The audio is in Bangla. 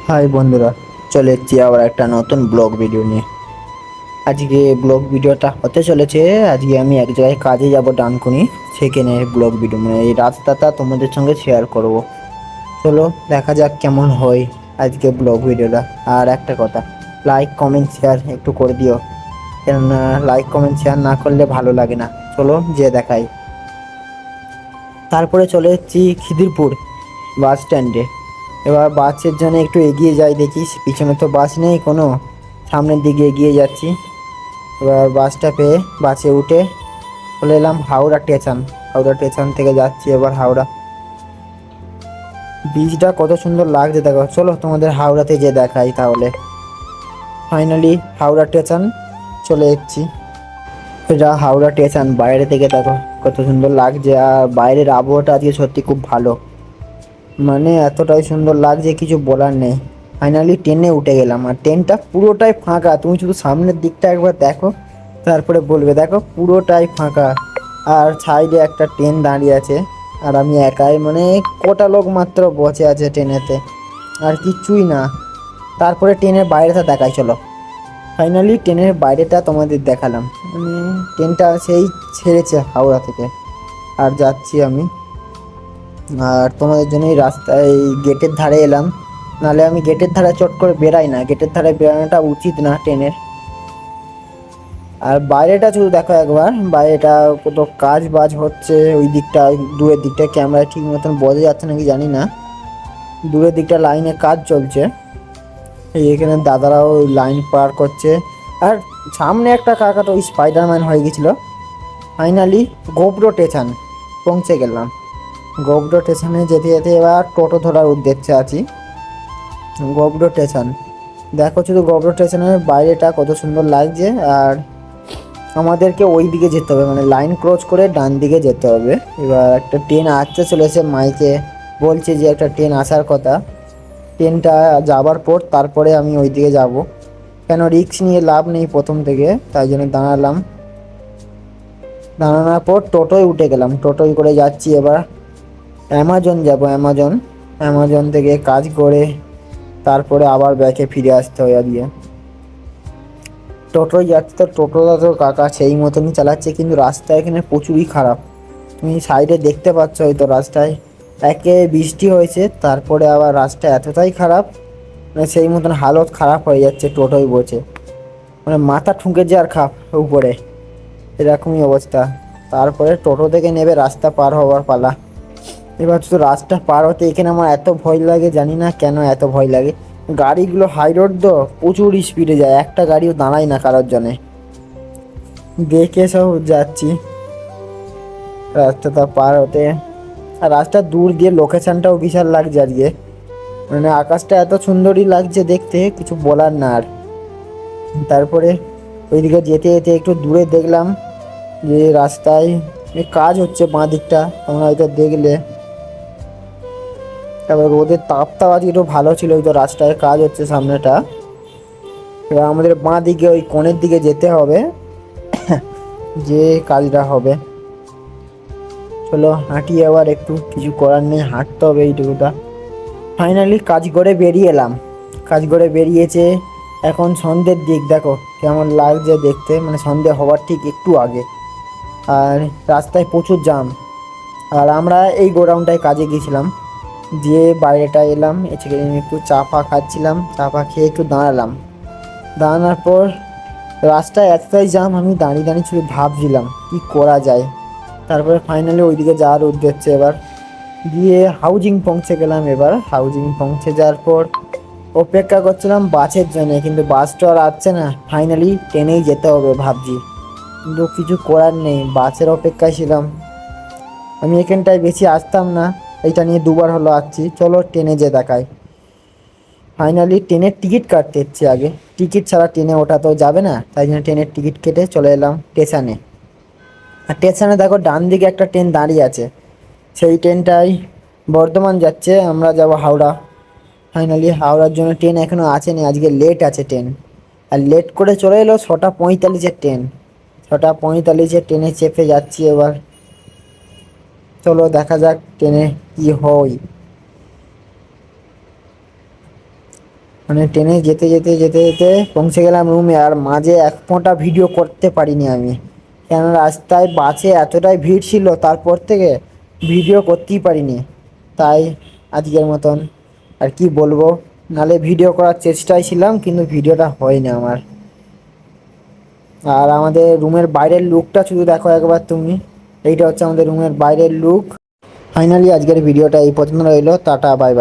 হাই বন্ধুরা, চলে এসেছি আবার একটা নতুন ব্লগ ভিডিও নিয়ে। আজকে ব্লগ ভিডিওটা হতে চলেছে, আজকে আমি এক জায়গায় কাজে যাব ডানকুনি, সেখানে ব্লগ ভিডিও মানে এই রাস্তাটা তোমাদের সঙ্গে শেয়ার করব। চলো দেখা যাক কেমন হয় আজকে ব্লগ ভিডিওটা। আর একটা কথা, লাইক কমেন্ট শেয়ার একটু করে দিও, কেননা লাইক কমেন্ট শেয়ার না করলে ভালো লাগে না। চলো যে দেখাই। তারপরে চলে এসেছি খিদিরপুর বাস স্ট্যান্ডে। এবার বাসের জন্য একটু এগিয়ে যাই, দেখি পিছনে তো বাস নেই কোনো, সামনের দিকে এগিয়ে যাচ্ছি। এবার বাসটা পেয়ে বাসে উঠে চলে এলাম হাওড়া স্টেশন। হাওড়া স্টেশন থেকে যাচ্ছি এবার হাওড়া। ব্রিজটা কত সুন্দর লাগছে দেখো, চলো তোমাদের হাওড়াতে যে দেখাই তাহলে। ফাইনালি হাওড়া স্টেশন চলে এসেছি। এটা হাওড়া স্টেশন, বাইরে থেকে দেখো কত সুন্দর লাগছে। আর বাইরের আবহাওয়াটা আজকে সত্যি খুব ভালো, মানে এতটাই সুন্দর লাগছে কিছু বলার নেই। ফাইনালি ট্রেনে উঠে গেলাম, আর ট্রেনটা পুরোটাই ফাঁকা। তুমি শুধু সামনের দিকটা একবার দেখো, তারপরে বলবে। দেখো পুরোটাই ফাঁকা, আর সাইডে একটা ট্রেন দাঁড়িয়ে আছে, আর আমি একাই, মানে কটা লোক মাত্র বসে আছে ট্রেনেতে, আর কিচ্ছুই না। তারপরে ট্রেনের বাইরেটা দেখাই চলো। ফাইনালি ট্রেনের বাইরেটা তোমাদের দেখালাম, মানে ট্রেনটা সেই ছেড়েছে হাওড়া থেকে, আর যাচ্ছি আমি। আর তোমাদের জন্য এই রাস্তায় এই গেটের ধারে এলাম, নাহলে আমি গেটের ধারে চট করে বেরাই না, গেটের ধারে বেরানোটা উচিত না ট্রেনের। আর বাইরেটা শুধু দেখো একবার, বাইরেটা কত কাজ বাজ হচ্ছে ওই দিকটা, দূরের দিকটা ক্যামেরায় ঠিক মতন বোঝা যাচ্ছে নাকি জানি না। দূরের দিকটা লাইনে কাজ চলছে, এই এখানে দাদারাও লাইন পার করছে। আর সামনে একটা কাকা তো ওই স্পাইডারম্যান হয়ে গেছিল। ফাইনালি গোবরো স্টেশন পৌঁছে গেলাম। গোবরো স্টেশনে যেতে যেতে এবার টোটো ধরার উদ্দেশ্যে আছি। গোবরো স্টেশন দেখো, শুধু গোবরো স্টেশনের বাইরেটা কত সুন্দর লাগছে। আর আমাদেরকে ওই দিকে যেতে হবে, মানে লাইন ক্রস করে ডান দিকে যেতে হবে। এবার একটা ট্রেন আসতে চলেছে, মাইকে বলছে যে একটা ট্রেন আসার কথা। ট্রেনটা যাবার পর তারপরে আমি ওই দিকে যাব, কেন রিস্ক নিয়ে লাভ নেই প্রথম থেকে, তাই জন্য দাঁড়ালাম। দাঁড়ানোর পর টোটোয় উঠে গেলাম, টোটোয় করে যাচ্ছি এবার অ্যামাজন যাব। অ্যামাজন, অ্যামাজন থেকে কাজ করে তারপরে আবার ব্যাকে ফিরে আসতে হয়। আজকে টোটোয় যাচ্ছে, তো টোটোটা তো কাকা সেই মতনই চালাচ্ছে, কিন্তু রাস্তা এখানে প্রচুরই খারাপ। তুমি সাইডে দেখতে পাচ্ছ হয়তো রাস্তায়, একে বৃষ্টি হয়েছে তারপরে আবার রাস্তা এতটাই খারাপ, মানে সেই মতন হালত খারাপ হয়ে যাচ্ছে টোটোয় বসে, মানে মাথা ঠুকে যায় আর খাপ উপরে, এরকমই অবস্থা। তারপরে টোটো থেকে নেবে রাস্তা পার হওয়ার পালা। এবার শুধু রাস্তা পার হতে এখানে আমার এত ভয় লাগে, জানি না কেন এত ভয় লাগে। গাড়িগুলো হাই রোড তো প্রচুর স্পিডে যায়, একটা গাড়িও দাঁড়ায় না কারোর জন্যে। দেখে সব যাচ্ছি রাস্তাটা পার হতে। আর রাস্তা দূর দিয়ে লোকেশনটাও বিশাল লাগছে আজকে, মানে আকাশটা এত সুন্দরই লাগছে দেখতে, কিছু বলার না আর। তারপরে ওইদিকে যেতে যেতে একটু দূরে দেখলাম যে রাস্তায় কাজ হচ্ছে বাঁ দিকটা, তোমরা হয়তো দেখলে। তারপর রোদের তাপটাও আজকে একটু ভালো ছিল, ওই তো রাস্তায় কাজ হচ্ছে সামনেটা। এবার আমাদের বাঁ দিকে ওই কোণের দিকে যেতে হবে যে কাজটা হবে। চলো হাঁটি আবার একটু, কিছু করার নেই, হাঁটতে হবে এইটুকুটা। ফাইনালি কাজ করে বেরিয়ে এলাম। কাজ করে বেরিয়েছে, এখন সন্ধ্যের দিক দেখো কেমন লাগছে দেখতে, মানে সন্ধ্যে হওয়ার ঠিক একটু আগে। আর রাস্তায় প্রচুর জ্যাম। আর আমরা এই গোডাউনটায় কাজে গিয়েছিলাম, দিয়ে বাইরেটা এলাম, এসে একটু চা ফা খাচ্ছিলাম, চা ফা খেয়ে একটু দাঁড়ালাম। দাঁড়ানোর পর রাস্তায় এতটাই জ্যাম, আমি দাঁড়িয়ে দাঁড়িয়ে শুধু ভাবছিলাম কি করা যায়। তারপরে ফাইনালি ওইদিকে যাওয়ার উদ্দেশ্যে এবার গিয়ে হাউজিং পৌঁছে গেলাম। এবার হাউজিং পৌঁছে যাওয়ার পর অপেক্ষা করছিলাম বাসের জন্য, কিন্তু বাস তো আর আসছে না। ফাইনালি ট্রেনেই যেতে হবে ভাবছি, কিন্তু কিছু করার নেই, বাসের অপেক্ষায় ছিলাম। আমি এখানটায় বেশি আসতাম না, এইটা নিয়ে দুবার হলো আসছি। চলো ট্রেনে যে দেখায়। ফাইনালি ট্রেনের টিকিট কাটতে এসছি আগে, টিকিট ছাড়া ট্রেনে ওঠা তো যাবে না, তাই জন্য ট্রেনের টিকিট কেটে চলে এলাম স্টেশনে। আর স্টেশনে দেখো ডান দিকে একটা ট্রেন দাঁড়িয়ে আছে, সেই ট্রেনটাই বর্ধমান যাচ্ছে, আমরা যাব হাওড়া। ফাইনালি হাওড়ার জন্য ট্রেন এখনও আসেনি, আজকে লেট আছে ট্রেন। আর লেট করে চলে এলো 6:45-এর ট্রেন। 6:45-এর ট্রেনে চেপে যাচ্ছি এবার। চলো দেখা যাক ট্রেনে কি হয়। মানে ট্রেনে যেতে যেতে যেতে যেতে পৌঁছে গেলাম রুমে, আর মাঝে এক ফোঁটা ভিডিও করতে পারিনি আমি, কেন রাস্তায় বাসে এতটাই ভিড় ছিল, তারপর থেকে ভিডিও করতেই পারিনি। তাই আজকের মতন আর কি বলবো, নালে ভিডিও করার চেষ্টায় ছিলাম কিন্তু ভিডিওটা হয়নি আমার। আর আমাদের রুমের বাইরের লুকটা শুধু দেখো একবার তুমি, এইটা হচ্ছে আমাদের রুমের বাইরের লুক। ফাইনালি আজকের ভিডিওটা এই পর্যন্ত রইলো, টাটা বাই বাই।